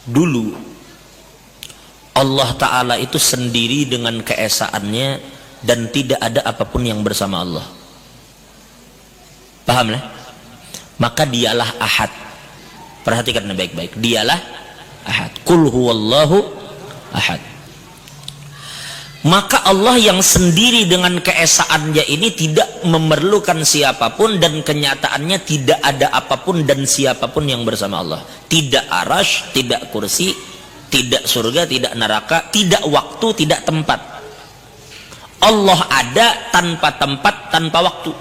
Dulu Allah Ta'ala itu sendiri dengan keesaannya dan tidak ada apapun yang bersama Allah. Paham lah? Maka dialah ahad. Perhatikan baik-baik, dialah ahad. Qul huwallahu ahad. Maka Allah yang sendiri dengan keesaannya ini tidak memerlukan siapapun, dan kenyataannya tidak ada apapun dan siapapun yang bersama Allah. Tidak arasy, tidak kursi, tidak surga, tidak neraka, tidak waktu, tidak tempat. Allah ada tanpa tempat, tanpa waktu.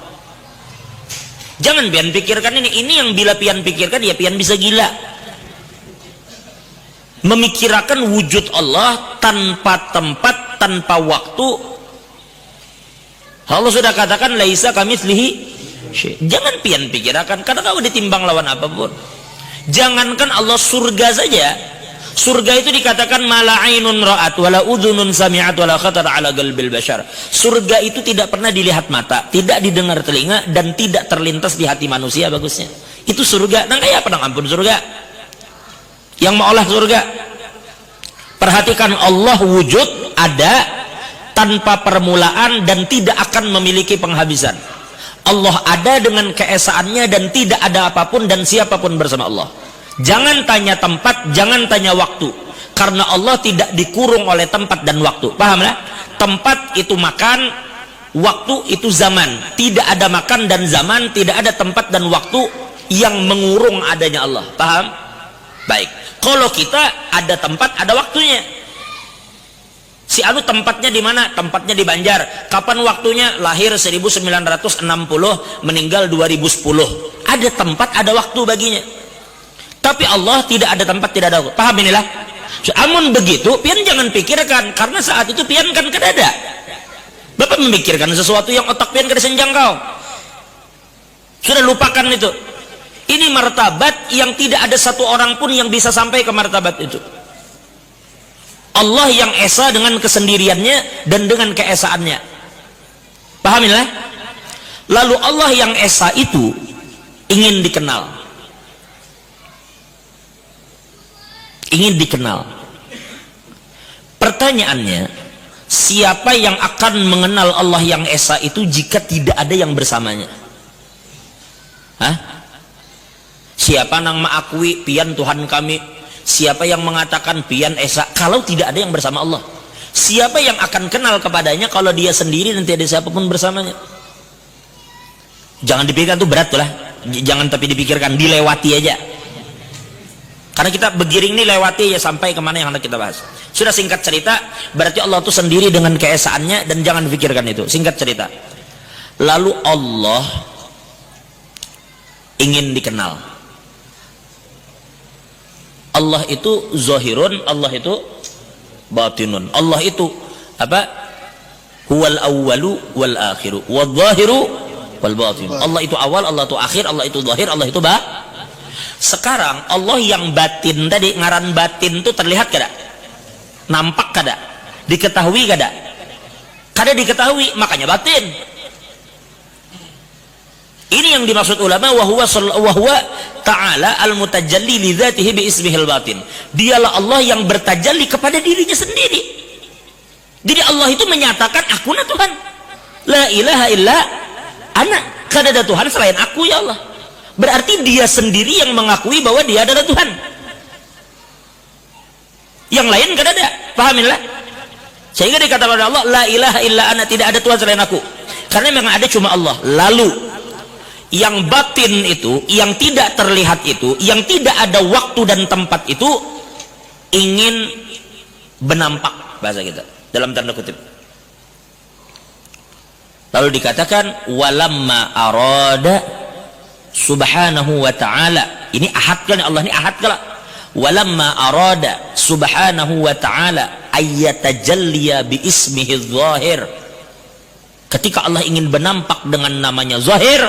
Jangan pian pikirkan ini yang bila pian pikirkan ya pian bisa gila. Memikirkan wujud Allah tanpa tempat, tanpa waktu. Allah sudah katakan laisa kamitslihi syai'. Jangan pian pikirkan karena kau ditimbang lawan apapun. Jangankan Allah, surga saja. Surga itu dikatakan mala ainun ra'at wala udhunun sami'at wala khatar ala qalbil bashar. Surga itu tidak pernah dilihat mata, tidak didengar telinga, dan tidak terlintas di hati manusia bagusnya. Itu surga. Nang kayak apa nang ampun surga? Yang mau olah surga. Perhatikan, Allah wujud, ada tanpa permulaan dan tidak akan memiliki penghabisan. Allah ada dengan keesaannya dan tidak ada apapun dan siapapun bersama Allah. Jangan tanya tempat, jangan tanya waktu, karena Allah tidak dikurung oleh tempat dan waktu. Paham lah? Tempat itu makan, waktu itu zaman. Tidak ada makan dan zaman, tidak ada tempat dan waktu yang mengurung adanya Allah. Paham? Baik. Kalau kita ada tempat, ada waktunya. Si anu tempatnya di mana? Tempatnya di Banjar. Kapan waktunya? Lahir 1960, meninggal 2010. Ada tempat, ada waktu baginya. Tapi Allah tidak ada tempat, tidak ada waktu. Paham inilah? Amun begitu, pian jangan pikirkan, karena saat itu pian kan kedada. Bapak memikirkan sesuatu yang otak pian kada senjangkau. Sudah lupakan itu. Ini martabat yang tidak ada satu orang pun yang bisa sampai ke martabat itu. Allah yang esa dengan kesendiriannya dan dengan keesaannya. Pahamilah? Lalu Allah yang esa itu ingin dikenal. Ingin dikenal. Pertanyaannya, siapa yang akan mengenal Allah yang esa itu jika tidak ada yang bersamanya? Hah? Siapa nang mengakui pian Tuhan kami? Siapa yang mengatakan pian esa kalau tidak ada yang bersama Allah? Siapa yang akan kenal kepadanya kalau dia sendiri dan tidak ada siapapun bersamanya? Jangan dipikirkan, itu berat tuh lah. Jangan tapi dipikirkan, dilewati aja. Karena kita begiring nih lewati ya sampai kemana yang hendak kita bahas. Sudah singkat cerita, berarti Allah itu sendiri dengan keesaannya dan jangan pikirkan itu. Singkat cerita. Lalu Allah ingin dikenal. Allah itu zahirun, Allah itu batinun. Allah itu apa? Huwal awwalu wal akhiru wal zahiru wal batinu. Allah itu awal, Allah itu akhir, Allah itu zahir, Allah itu Sekarang Allah yang batin tadi, ngaran batin itu terlihat kada? Nampak kada? Diketahui kada? Kada diketahui, makanya batin. Ini yang dimaksud ulama, wahwa ta'ala al-mutajalli li dzatihi bi ismihil batin. Dialah Allah yang bertajalli kepada dirinya sendiri. Jadi Allah itu menyatakan, aku na Tuhan. La ilaha illa ana. Kada ada Tuhan selain aku ya Allah. Berarti dia sendiri yang mengakui bahwa dia adalah Tuhan. Yang lain kada ada. Pahamilah? Sehingga dikatakan oleh Allah, la ilaha illa ana, tidak ada Tuhan selain aku. Karena memang ada cuma Allah. Lalu yang batin itu, yang tidak terlihat itu, yang tidak ada waktu dan tempat itu ingin benampak, bahasa kita dalam tanda kutip. Lalu dikatakan walamma arada subhanahu wa ta'ala, ini ahad kan Allah, ini ahad kan? Walamma arada subhanahu wa ta'ala ayyatajalliya bi ismihi zahir, ketika Allah ingin benampak dengan namanya zahir,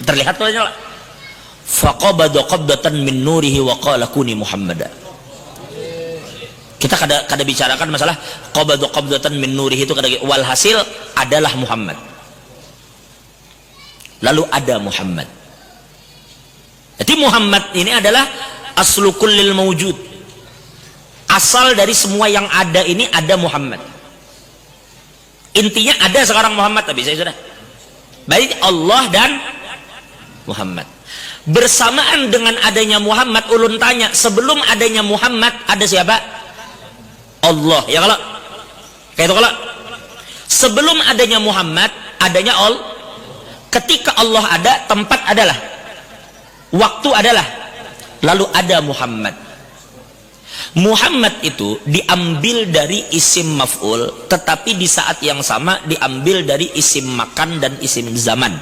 terlihat wajahnya, faqabada qabdatan min nurihi wa qala kuni muhammada. Kita kada bicarakan masalah qabada qabdatan min nurihi itu kada, walhasil adalah Muhammad. Lalu ada Muhammad. Jadi Muhammad ini adalah aslu kullil mawjud. Asal dari semua yang ada ini ada Muhammad. Intinya ada sekarang Muhammad, tapi saya sudah. Baik Allah dan Muhammad. Bersamaan dengan adanya Muhammad, ulun tanya, sebelum adanya Muhammad ada siapa? Allah. Ya kalau kayak itu, kalau sebelum adanya Muhammad adanya Allah. Ketika Allah ada, tempat adalah, waktu adalah, lalu ada Muhammad. Muhammad itu diambil dari isim maf'ul, tetapi di saat yang sama diambil dari isim makan dan isim zaman.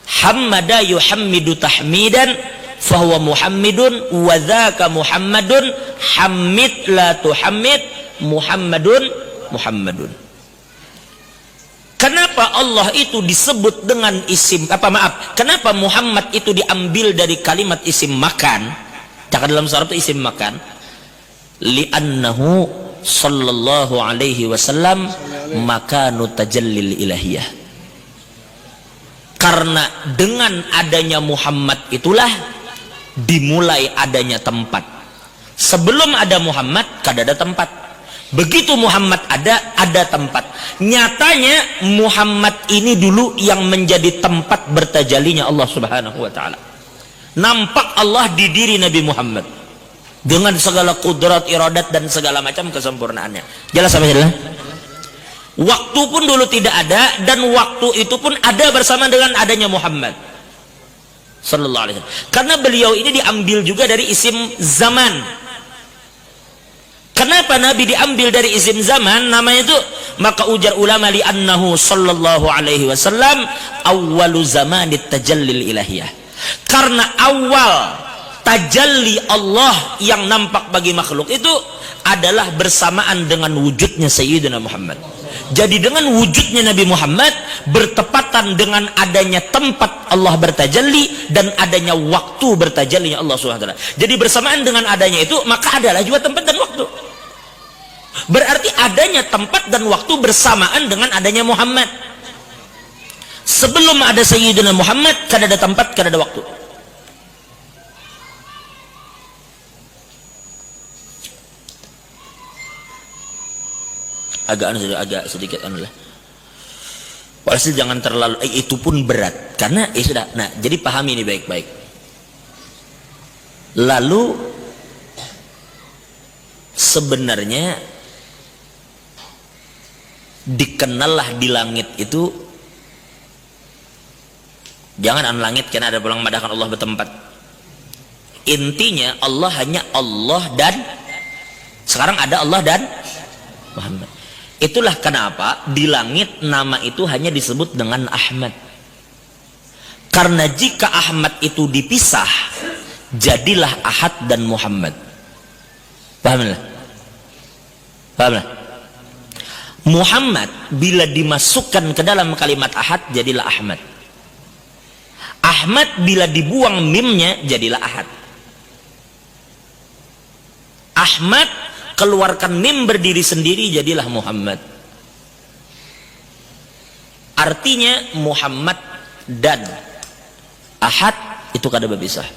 Hammada yuhammidu tahmidan fahuwa muhammidun wa dzaka muhammadun hammid la tuhammid muhammadun muhammadun. Kenapa Allah itu disebut dengan isim kenapa Muhammad itu diambil dari kalimat isim makan? Cakap dalam Arab itu isim makan. Li'annahu sallallahu alaihi wasallam makanu tajallil ilahiyah. Karena dengan adanya Muhammad itulah dimulai adanya tempat. Sebelum ada Muhammad, kada ada tempat. Begitu Muhammad ada tempat. Nyatanya Muhammad ini dulu yang menjadi tempat bertajalinya Allah Subhanahu wa taala. Nampak Allah di diri Nabi Muhammad dengan segala kudrat, iradat dan segala macam kesempurnaannya. Jelas apa jelas? Waktu pun dulu tidak ada, dan waktu itu pun ada bersama dengan adanya Muhammad sallallahu alaihi wasallam. Karena beliau ini diambil juga dari isim zaman. Kenapa Nabi diambil dari isim zaman namanya itu? Maka ujar ulama li'annahu sallallahu alaihi wasallam awwalu zamanit tajallil ilahiyah. Karena awal tajalli Allah yang nampak bagi makhluk itu adalah bersamaan dengan wujudnya Sayyidina Muhammad. Jadi dengan wujudnya Nabi Muhammad bertepatan dengan adanya tempat Allah bertajalli dan adanya waktu bertajallinya Allah SWT. Jadi bersamaan dengan adanya itu, maka adalah juga tempat dan waktu. Berarti adanya tempat dan waktu bersamaan dengan adanya Muhammad. Sebelum ada Sayyidina Muhammad, kada ada tempat, kada ada waktu. Agak sedikit lah. Walhasil jangan terlalu itu pun berat karena sudah. Nah, jadi pahami ini baik-baik. Lalu sebenarnya dikenallah di langit itu, jangan an langit karena ada pulang madahkan Allah bertempat. Intinya Allah hanya Allah, dan sekarang ada Allah dan Muhammad. Itulah kenapa di langit nama itu hanya disebut dengan Ahmad. Karena jika Ahmad itu dipisah, jadilah Ahad dan Muhammad. Pahamlah? Pahamlah? Muhammad bila dimasukkan ke dalam kalimat Ahad, jadilah Ahmad. Ahmad bila dibuang mimnya, jadilah Ahad. Ahmad keluarkan mim berdiri sendiri, jadilah Muhammad. Artinya Muhammad dan Ahad itu kada berpisah.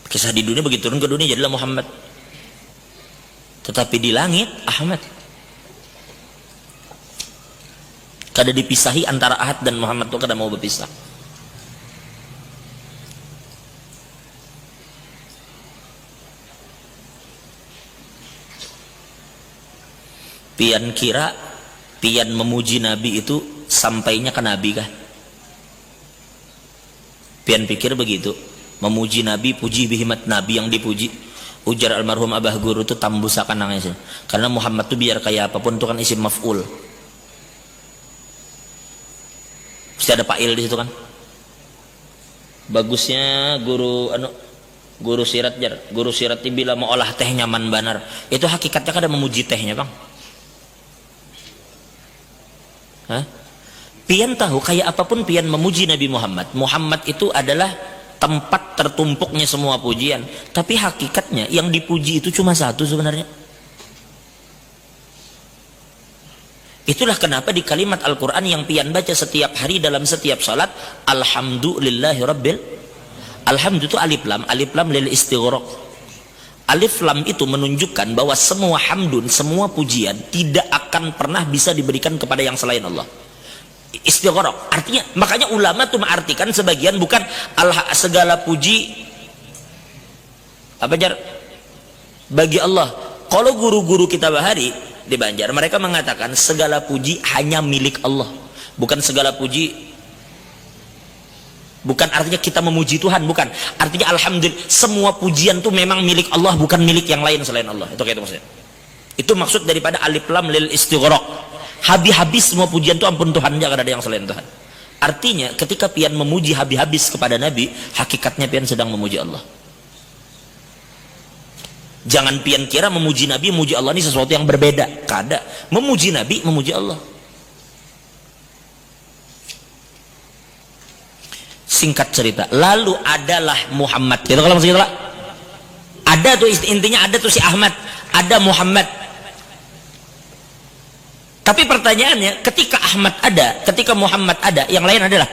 Kisah di dunia begitu, turun ke dunia jadilah Muhammad. Tetapi di langit Ahmad. Kada dipisahi antara Ahad dan Muhammad, itu kada mau berpisah. Pian kira pian memuji Nabi itu sampainya ke Nabi kah? Pian pikir begitu, memuji Nabi, puji bihimat Nabi yang dipuji. Ujar almarhum Abah Guru itu tambusakan nangis. Karena Muhammad itu biar kayak apapun itu kan isim maf'ul. Mesti ada fa'il di situ kan. Bagusnya guru sirat jar. Guru sirat bila mau olah teh nyaman banar. Itu hakikatnya kada memuji tehnya, Bang. Hah? Pian tahu kayak apapun pian memuji Nabi Muhammad. Muhammad itu adalah tempat tertumpuknya semua pujian. Tapi hakikatnya yang dipuji itu cuma satu sebenarnya. Itulah kenapa di kalimat Al-Quran yang pian baca setiap hari dalam setiap salat, alhamdulillahi rabbil. Alhamdulillah itu alif lam lil istighraq. Alif lam itu menunjukkan bahwa semua hamdun, semua pujian tidak akan pernah bisa diberikan kepada yang selain Allah. Istighraq artinya, makanya ulama tuh mengartikan sebagian bukan segala puji apa jar bagi Allah. Kalau guru-guru kita bahari di Banjar, mereka mengatakan segala puji hanya milik Allah, bukan segala puji, bukan artinya kita memuji Tuhan, bukan artinya alhamdulillah semua pujian tuh memang milik Allah, bukan milik yang lain selain Allah. Itu kayak itu maksudnya. Itu maksud daripada alif lam lil istighraq. Habis-habis semua pujian itu ampun Tuhan, jangan ada yang selain Tuhan. Artinya ketika pian memuji habis-habis kepada Nabi, hakikatnya pian sedang memuji Allah. Jangan pian kira memuji Nabi, memuji Allah ini sesuatu yang berbeda. Kada. Memuji Nabi, memuji Allah. Singkat cerita, lalu adalah Muhammad. Gitu kalau maksudnya lah. Ada tuh intinya, ada tuh si Ahmad, ada Muhammad. Tapi pertanyaannya, ketika Ahmad ada, ketika Muhammad ada, yang lain adalah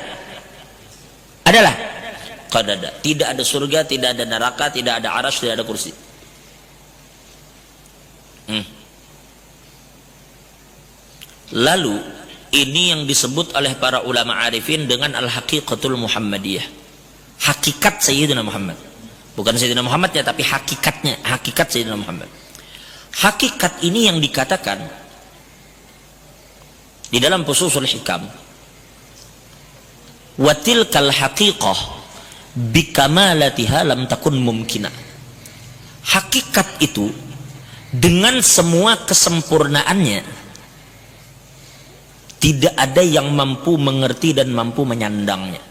kada. Tidak ada surga, tidak ada neraka, tidak ada arsy, tidak ada kursi. Lalu ini yang disebut oleh para ulama arifin dengan al-haqiqatul Muhammadiyah. Hakikat Sayyidina Muhammad, bukan Sayyidina Muhammad ya, tapi hakikatnya, hakikat Sayyidina Muhammad. Hakikat ini yang dikatakan di dalam Fususul Hikam, wa tilkal haqiqah bikamalatiha lam takun mumkina. Hakikat itu dengan semua kesempurnaannya tidak ada yang mampu mengerti dan mampu menyandangnya.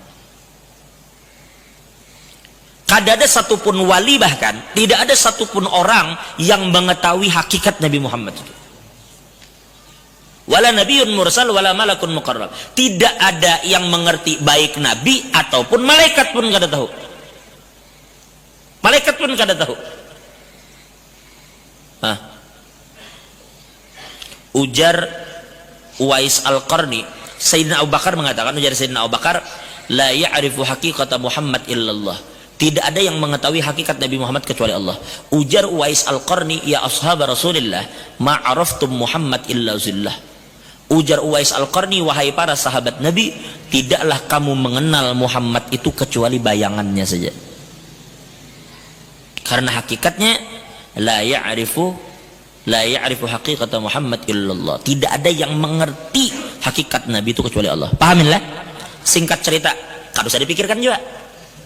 Kada ada satupun wali, bahkan tidak ada satupun orang yang mengetahui hakikat Nabi Muhammad itu. Wala nabiyyun mursal wala malakun muqarrab. Tidak ada yang mengerti, baik nabi ataupun malaikat pun kada tahu. Malaikat pun kada tahu. Ujar Uwais Al-Qarni, Sayyidina Abu Bakar mengatakan, ujar Sayyidina Abu Bakar, la ya'rifu haqiqata Muhammad illallah. Tidak ada yang mengetahui hakikat Nabi Muhammad kecuali Allah. Ujar Uwais Al-Qarni, ya ashab Rasulillah, ma'araftum Muhammad illa zillah. Ujar Uwais Al-Qarni, wahai para sahabat Nabi, tidaklah kamu mengenal Muhammad itu kecuali bayangannya saja. Karena hakikatnya la ya'rifu haqiqata Muhammad illallah. Tidak ada yang mengerti hakikat Nabi itu kecuali Allah. Pahaminlah. Singkat cerita, kada usah dipikirkan juga,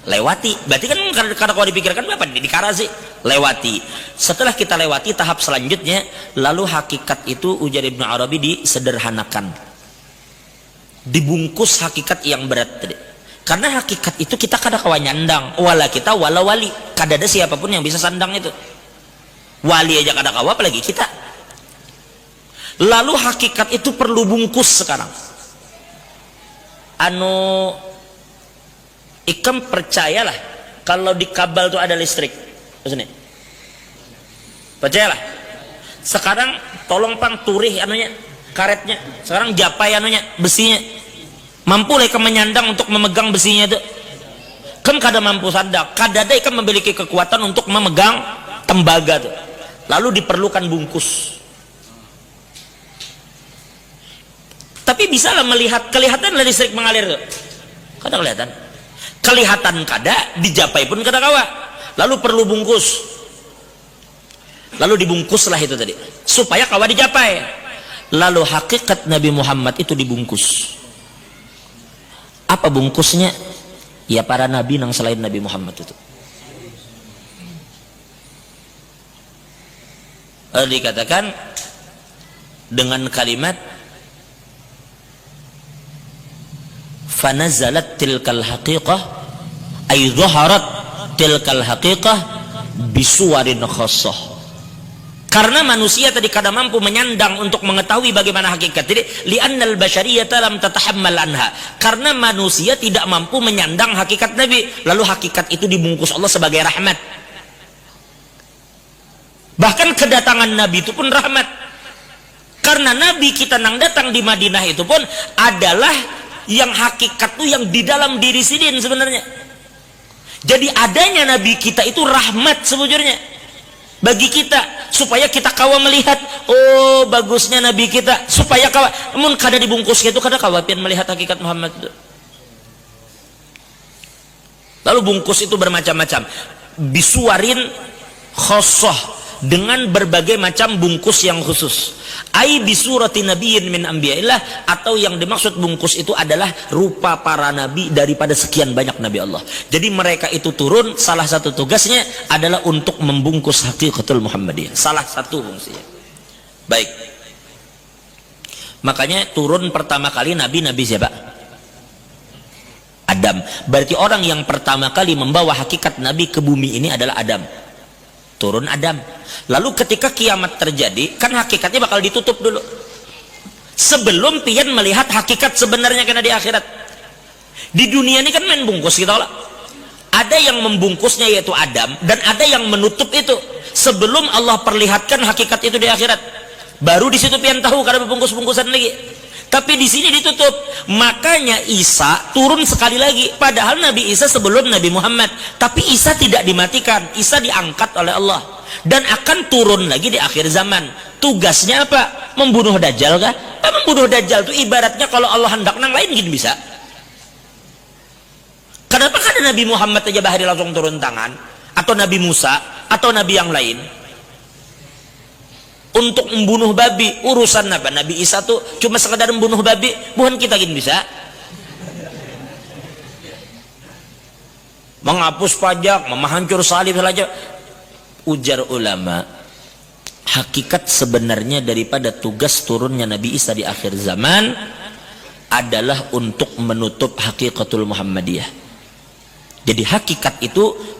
lewati. Berarti kan kada kau dipikirkan apa dikara sih, lewati. Setelah kita lewati tahap selanjutnya, lalu hakikat itu ujar Ibnu Arabi disederhanakan, dibungkus hakikat yang berat tadi. Karena hakikat itu kita kada kawan nyandang, wala kita wala wali, kada ada siapapun yang bisa sandang itu. Wali aja kada kawa, apalagi kita. Lalu hakikat itu perlu bungkus sekarang. Ikam percayalah kalau di kabel itu ada listrik. Maksudnya, percayalah. Sekarang tolong pang turih anunya, karetnya. Sekarang japai anunya, besinya. Mampu lah ikam menyandang untuk memegang besinya itu. Ikam kada mampu sandang, kada ada ikam memiliki kekuatan untuk memegang tembaga itu. Lalu diperlukan bungkus. Tapi bisa lah melihat, kelihatan lah listrik mengalir tuh. Kada kelihatan. Kelihatan kada, dijapai pun kada kawa. Lalu perlu bungkus. Lalu dibungkuslah itu tadi, supaya kawa dijapai. Lalu hakikat Nabi Muhammad itu dibungkus. Apa bungkusnya? Ya para nabi yang selain Nabi Muhammad itu. Lalu dikatakan dengan kalimat fanazalat tilkal haqiqah ay dhaharat tilkal haqiqah bisuwarin khassah. Karena manusia tadi kada mampu menyandang untuk mengetahui bagaimana hakikat. Jadi li'annal basyariyata lam tatahammal anha. Karena manusia tidak mampu menyandang hakikat Nabi, lalu hakikat itu dibungkus Allah sebagai rahmat. Bahkan kedatangan Nabi itu pun rahmat. Karena Nabi kita nang datang di Madinah itu pun adalah yang hakikat tuh yang di dalam diri sidin sebenarnya. Jadi adanya Nabi kita itu rahmat sebujurnya bagi kita, supaya kita kawa melihat, oh bagusnya Nabi kita, supaya kawa mun kada dibungkus gitu, kada kawa pian melihat hakikat Muhammad itu. Lalu bungkus itu bermacam-macam, bisuarin khosoh, dengan berbagai macam bungkus yang khusus. Ai bisurati nabiyyin min anbiya'illah, atau yang dimaksud bungkus itu adalah rupa para nabi daripada sekian banyak nabi Allah. Jadi mereka itu turun, salah satu tugasnya adalah untuk membungkus hakikatul Muhammadiyah. Salah satu fungsinya. Baik. Makanya turun pertama kali nabi siapa? Adam. Berarti orang yang pertama kali membawa hakikat Nabi ke bumi ini adalah Adam. Turun Adam. Lalu ketika kiamat terjadi, kan hakikatnya bakal ditutup dulu. Sebelum pian melihat hakikat sebenarnya kena di akhirat. Di dunia ini kan main bungkus kita lah. Ada yang membungkusnya yaitu Adam, dan ada yang menutup itu sebelum Allah perlihatkan hakikat itu di akhirat. Baru di situ pian tahu karena bungkus-bungkusan lagi. Tapi di sini ditutup. Makanya Isa turun sekali lagi. Padahal Nabi Isa sebelum Nabi Muhammad. Tapi Isa tidak dimatikan. Isa diangkat oleh Allah. Dan akan turun lagi di akhir zaman. Tugasnya apa? Membunuh Dajjal kah? Membunuh Dajjal itu ibaratnya kalau Allah hendak nang lain gitu bisa. Kenapa kada Nabi Muhammad aja bahari langsung turun tangan? Atau Nabi Musa? Atau Nabi yang lain? Untuk membunuh babi, urusan apa? Nabi Isa tuh cuma sekadar membunuh babi, bukan kita gini bisa. Menghapus pajak, menghancur salib saja. Ujar ulama, hakikat sebenarnya daripada tugas turunnya Nabi Isa di akhir zaman adalah untuk menutup hakikatul Muhammadiyah. Jadi hakikat itu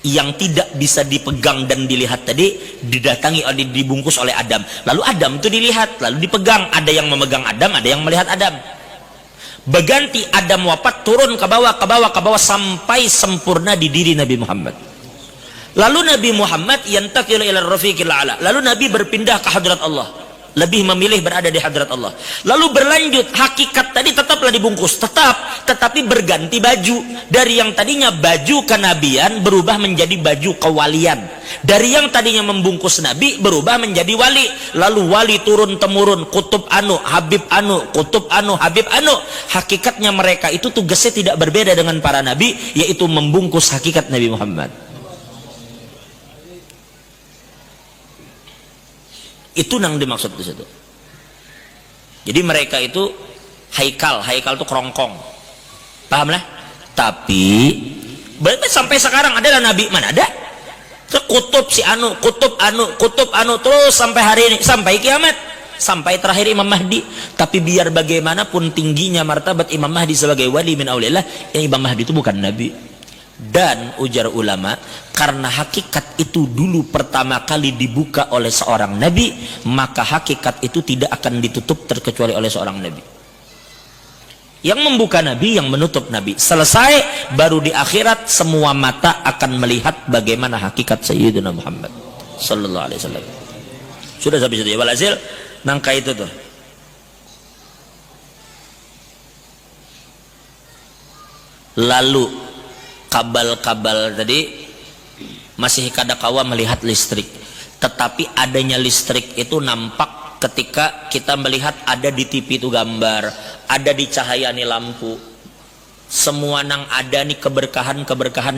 yang tidak bisa dipegang dan dilihat tadi didatangi oleh, dibungkus oleh Adam. Lalu Adam itu dilihat, lalu dipegang. Ada yang memegang Adam, ada yang melihat Adam. Berganti Adam wafat, turun ke bawah sampai sempurna di diri Nabi Muhammad. Lalu Nabi Muhammad yantaqilu ila rafiqil a'la. Lalu Nabi berpindah ke hadrat Allah. Lebih memilih berada di hadrat Allah. Lalu berlanjut, hakikat tadi tetaplah dibungkus, tetapi berganti baju. Dari yang tadinya baju kenabian berubah menjadi baju kewalian. Dari yang tadinya membungkus Nabi berubah menjadi wali. Lalu wali turun temurun, kutub anu, habib anu, kutub anu, habib anu. Hakikatnya mereka itu tugasnya tidak berbeda dengan para nabi, yaitu membungkus hakikat Nabi Muhammad. Itu yang dimaksud di situ. Jadi mereka itu haikal itu kerongkong, paham lah? Tapi berarti sampai sekarang adalah nabi mana ada? Kutub si anu, kutub anu terus sampai hari ini, sampai kiamat, sampai terakhir Imam Mahdi. Tapi biar bagaimanapun tingginya martabat Imam Mahdi sebagai wali min aulillah, yang Imam Mahdi itu bukan nabi. Dan ujar ulama, karena hakikat itu dulu pertama kali dibuka oleh seorang nabi, maka hakikat itu tidak akan ditutup terkecuali oleh seorang nabi. Yang membuka nabi, yang menutup nabi. Selesai, baru di akhirat semua mata akan melihat bagaimana hakikat Sayyidina Muhammad sallallahu alaihi wasallam. Sudah sampai situ ya walhasil, nangka itu tuh. Lalu kabal-kabal tadi masih kada kawa melihat listrik, tetapi adanya listrik itu nampak ketika kita melihat ada di TV itu gambar, ada di cahaya nih lampu. Semua nang ada nih keberkahan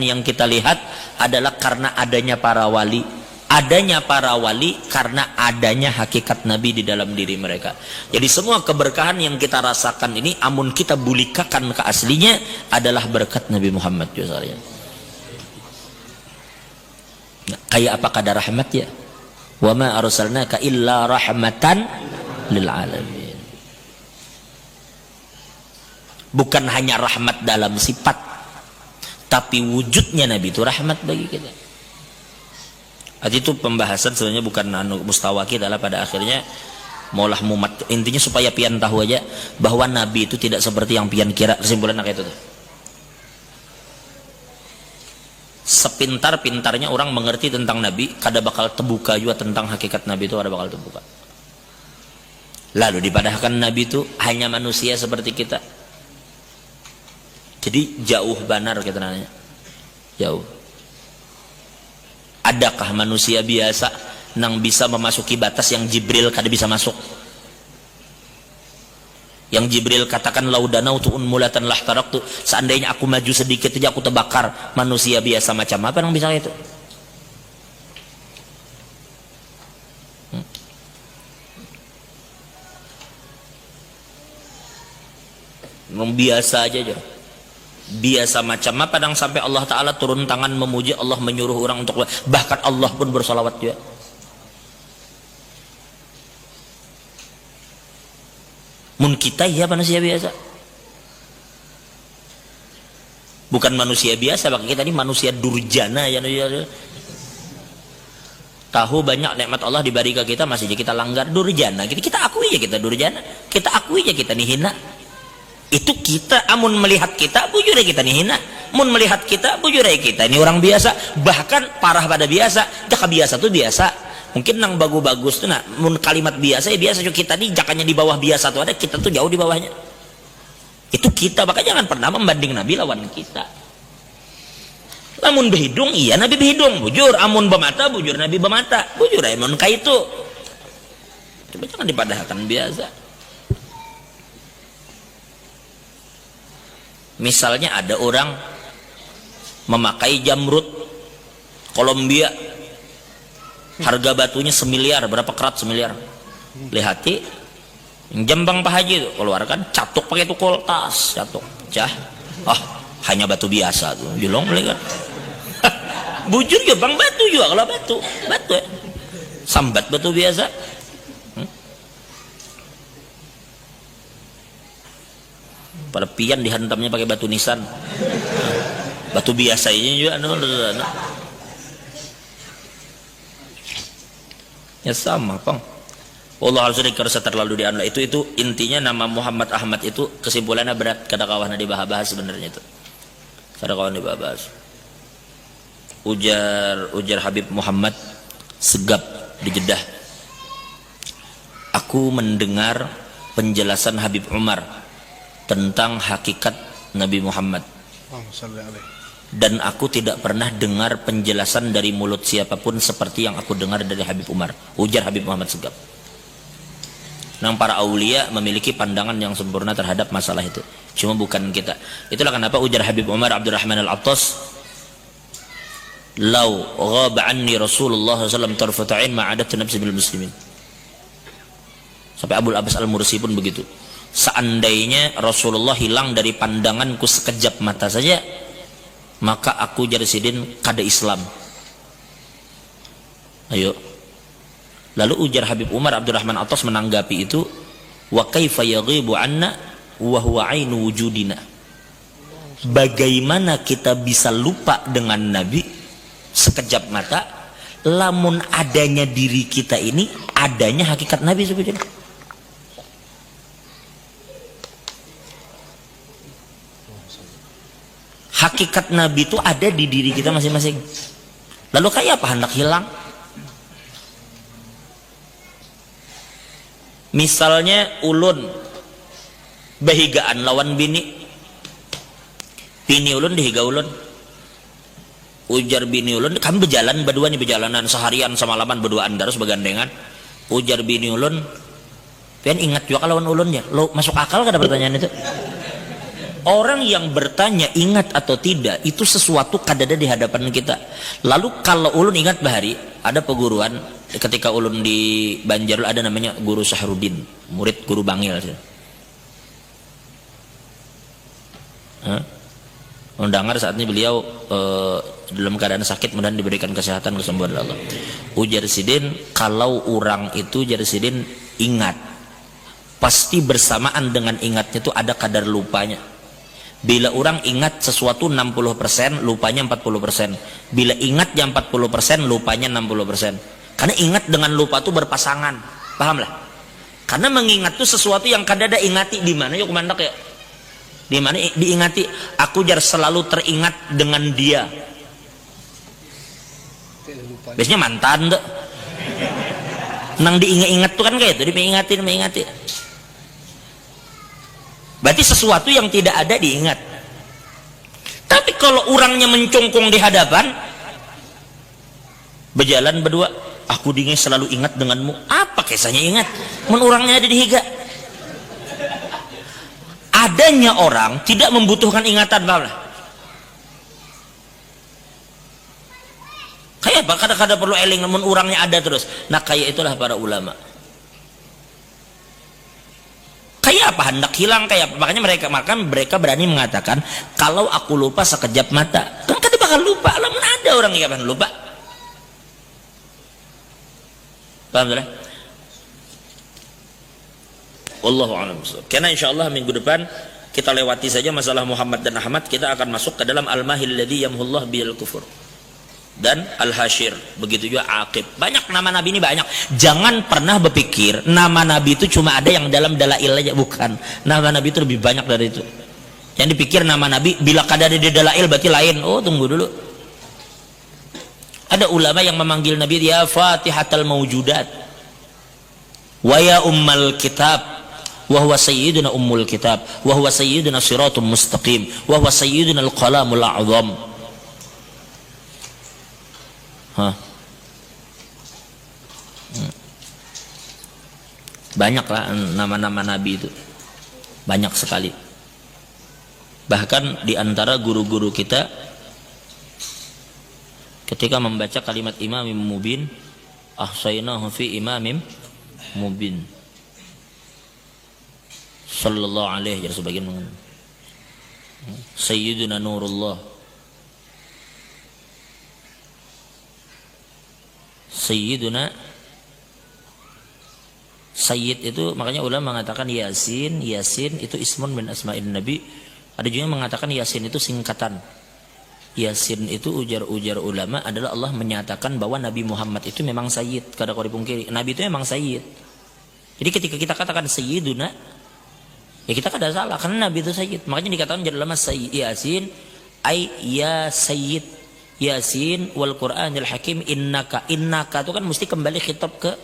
yang kita lihat adalah karena adanya para wali. Adanya para wali karena adanya hakikat Nabi di dalam diri mereka. Jadi semua keberkahan yang kita rasakan ini, amun kita bulikakan ke aslinya, adalah berkat Nabi Muhammad SAW. Nah, kayak apa kadar rahmat ya? Wa ma arsalnaka illa rahmatan lil alamin. Bukan hanya rahmat dalam sifat, tapi wujudnya Nabi itu rahmat bagi kita. Itu pembahasan sebenarnya bukan mustawa kita lah, pada akhirnya maulah mumat. Intinya supaya pian tahu aja bahwa Nabi itu tidak seperti yang pian kira. Kesimpulan kayak itu tuh. Sepintar-pintarnya orang mengerti tentang Nabi, kada bakal terbuka juga tentang hakikat Nabi itu, ada bakal terbuka. Lalu dipadahkan Nabi itu hanya manusia seperti kita. Jadi jauh benar kita nanya. Jauh. Adakah manusia biasa yang bisa memasuki batas yang Jibril kada bisa masuk? Yang Jibril katakan laudanautu unmulatan lahtaraktu, seandainya aku maju sedikit saja aku terbakar. Manusia biasa macam apa yang bisa itu? Biasa aja. Biasa macam apa yang sampai Allah Ta'ala turun tangan memuji, Allah menyuruh orang untuk, bahkan Allah pun bersolawat juga. Mun kita ya manusia biasa, bukan manusia biasa, bagi kita ini manusia durjana ya. Tahu banyak nikmat Allah diberi ke kita, masih kita langgar, durjana. Kita akui ya kita durjana, kita akui ya kita nih hina. Itu kita, amun melihat kita bujur kita nih hina, mun melihat kita bujur kita ini orang biasa, bahkan parah pada biasa. Jaka biasa tuh biasa, mungkin nang bagus-bagus tuh, nah mun kalimat biasa ya biasa, kita nih jakanya di bawah biasa tuh ada, kita tuh jauh di bawahnya. Itu kita, maka jangan pernah membanding Nabi lawan kita. Amun berhidung iya Nabi berhidung bujur, amun bermata bujur Nabi bermata, bujur amun kaitu. Coba jangan dipadahkan biasa. Misalnya ada orang memakai jamrut Kolombia, harga batunya semiliar, berapa karat semiliar. Lihati jambang Pak Haji itu keluarkan, catuk pakai tukul tas, catuk cah, hanya batu biasa tuh, julong beli kan. Bujur juga bang batu juga, kalau batu ya, sambat batu biasa. Pada pian dihantamnya pakai batu nisan, batu biasa ini juga ya sama pang. Allah harus dikerasa terlalu dianla itu intinya. Nama Muhammad Ahmad itu kesimpulannya berat, kada kawan dibahas sebenarnya itu, kada kawan dibahas. Ujar Habib Muhammad Segap di Jeddah, aku mendengar penjelasan Habib Umar tentang hakikat Nabi Muhammad, dan aku tidak pernah dengar penjelasan dari mulut siapapun seperti yang aku dengar dari Habib Umar. Ujar Habib Muhammad Segap, nang para aulia memiliki pandangan yang sempurna terhadap masalah itu, cuma bukan kita. Itulah kenapa ujar Habib Umar Abdurrahman Al-Attas, lau ghaba anni Rasulullah SAW tarfata'in ma'adat nafsi bil muslimin. Sampai Abul Abbas Al-Mursi pun begitu. Seandainya Rasulullah hilang dari pandanganku sekejap mata saja, maka aku Jarsidin kada Islam. Ayo. Lalu ujar Habib Umar Abdurrahman Attas menanggapi itu, wa kaifa yaghibu anna wa huwa ainu wujudina. Bagaimana kita bisa lupa dengan Nabi sekejap mata, lamun adanya diri kita ini adanya hakikat Nabi sebetulnya. Hakikat Nabi itu ada di diri kita masing-masing. Lalu kayak apa hendak hilang? Misalnya ulun bahigaan lawan bini ulun dihiga ulun. Ujar bini ulun, kami berjalan berdua nih, berjalanan seharian semalaman berduaan terus begandengan. Ujar bini ulun, pian ingat juga lawan ulunnya. Lo masuk akal kada pertanyaan itu? Orang yang bertanya ingat atau tidak itu sesuatu kadada di hadapan kita. Lalu kalau ulun ingat bahari, ada peguruan ketika ulun di Banjarul ada namanya Guru Syahrudin, murid Guru Bangil. Mendengar saat ini beliau dalam keadaan sakit, mudah-mudahan diberikan kesehatan kesembuhan oleh Allah. Ujar Sidin, kalau orang itu Sidin ingat, pasti bersamaan dengan ingatnya itu ada kadar lupanya. Bila orang ingat sesuatu 60%, lupanya 40%. Bila ingat yang 40%, lupanya 60%. Karena ingat dengan lupa itu berpasangan. Pahamlah? Karena mengingat itu sesuatu yang kadada ingati di mana yuk mandak ya. Di mana diingati, aku jar selalu teringat dengan dia. Biasanya mantan tuh. Nang diingat-ingat tuh kan kayak itu, diingati. Berarti sesuatu yang tidak ada diingat. Tapi kalau orangnya mencongkong di hadapan, berjalan berdua, aku dingin selalu ingat denganmu. Apa kisahnya ingat? Men orangnya ada di higa. Adanya orang tidak membutuhkan ingatan, paham lah? Kayak apa? Kadang-kadang perlu eling, namun orangnya ada terus. Nah kayak itulah para ulama. Kayak apa? Hendak hilang kayak apa? Makanya mereka berani mengatakan, kalau aku lupa sekejap mata, kan kada bakal lupa. Lah mana ada orang yang kapan lupa? Paham tak? Wallahu a'lam. Karena insyaallah minggu depan kita lewati saja masalah Muhammad dan Ahmad, kita akan masuk ke dalam al-mahil ladzi yamhullah bil kufur dan al-hashir, begitu juga Aqib. Banyak nama nabi ini banyak. Jangan pernah berpikir nama nabi itu cuma ada yang dalam dalail aja, bukan. Nama nabi itu lebih banyak dari itu. Jangan dipikir nama nabi bila kada ada di dalail berarti lain. Oh, tunggu dulu. Ada ulama yang memanggil nabi ya Fatihatul Mawjudat wa ya Ummal Kitab wa huwa sayyiduna ummul kitab wa huwa sayyiduna siratum mustaqim wa huwa sayyiduna al-qalamul a'zam. Banyaklah nama-nama nabi itu, banyak sekali. Bahkan di antara guru-guru kita ketika membaca kalimat imamim mubin, ahsaynahu fi imamim mubin sallallahu alaihi, jadi sebagian mengenai sayyiduna nurullah, sayyiduna. Sayyid itu makanya ulama mengatakan Yasin itu ismun min asma'in nabi. Ada juga yang mengatakan Yasin itu singkatan. Yasin itu ujar ulama adalah Allah menyatakan bahwa Nabi Muhammad itu memang sayyid, kada kau dipungkiri. Nabi itu memang sayyid. Jadi ketika kita katakan sayyiduna, ya kita kada salah karena Nabi itu sayyid. Makanya dikatakan jadi ulama sayyid Yasin ay ya sayyid. Yasin wal Qur'anil Hakim innaka itu kan mesti kembali khitab ke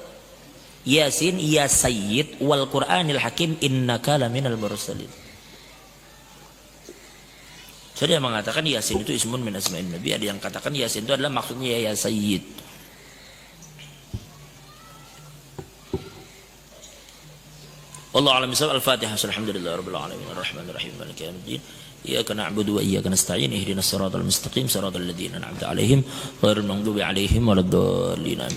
Yasin ya sayyid wal Qur'anil Hakim innaka laminal mursalin. Jadi yang mengatakan Yasin itu ismun min asma'in nabi, ada yang katakan Yasin itu adalah maksudnya ya sayyid. Wallahu a'lam bishawab. Al-Fatihah. Alhamdulillahirabbil alamin arrahmanir rahim maliki yaumiddin. Iyyaka na'budu wa iyyaka nasta'in ihdinas siratal mustaqim siratal ladzina an'amta 'alaihim ghairil maghdubi 'alaihim waladdallin.